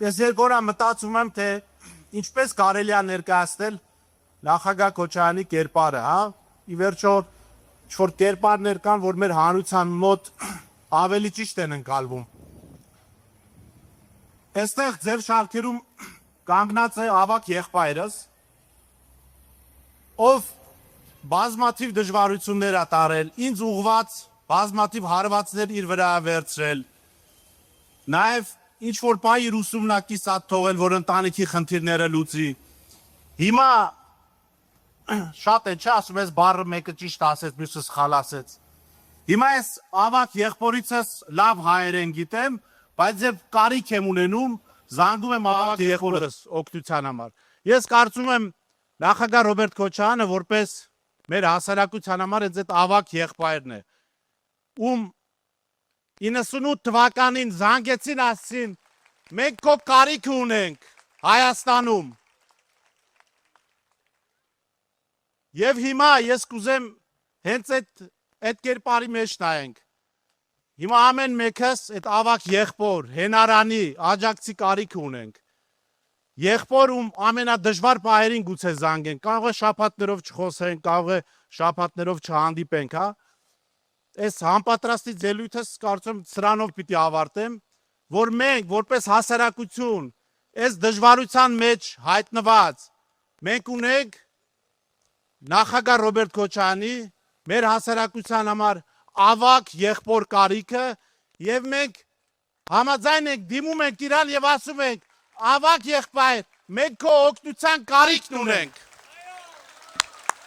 Ես երկու օր մտածում եմ, թե ինչպես կարելի է ներկայացնել նախագահ Քոչարյանի կերպարը, հա։ Ի վերջո ինչ-որ կերպարներ կան, որ մեր հանրության մոտ ավելի ճիշտ են ընկալվում։ Այստեղ ձեր շարքերում կանգնած է ավագ եղբայրս, ով բազմաթիվ դժվարություններ ա տարել, ինձ ուղված բազմաթիվ հարվածներ իր վրա վերցրել, նաև ինչ-որ պահ իր ուսումնակից ա թողել, որ ընտանիքի խնդիրները լուծի։ Հիմա շատ է, չէ, ասում ես բառը մեկը ճիշտ ասեց, մյուսը սխալ ասեց։ Հիմա ես ավագ եղբորիցս լավ հայերեն գիտեմ, բայց երբ կարիք եմ ունենում, զանգում եմ ավագ եղբորս օգնության համար։ Ես կարծում եմ նախագահ Ռոբերտ Քոչարյանը որպես մեր հասարակության համար այդ ավագ եղբայրն է, ում 98 թվականին զանգեցին, ասին, մենք քո կարիքը ունենք Հայաստանում։ Եվ հիմա ես կուզեմ հենց այդ կերպարի մեջ նայենք։ Հիմա ամեն մեկս այդ ավագ եղբոր, հենարանի, աջակցի կարիքը ունենք։ Եղբոր ում ամենադժվար պահերին գուցե զանգենք, կարող է շաբաթներով չխոսենք, կարող է շաբաթներով չհանդիպենք, հա։ Այս համապատրաստի ելույթս կարծում եմ սրանով պիտի ավարտեմ, որ մենք որպես հասարակություն այս դժվարության մեջ հայտնված մենք ունենք նախագահ Ռոբերտ Քոչարյանի մեր հասարակության համար ավագ եղբոր կարիքը եւ մենք համաձայն ենք, դիմում ենք իրան եւ ասում ենք ավագ եղբայր, մենք քո օգնության կարիքն ունենք։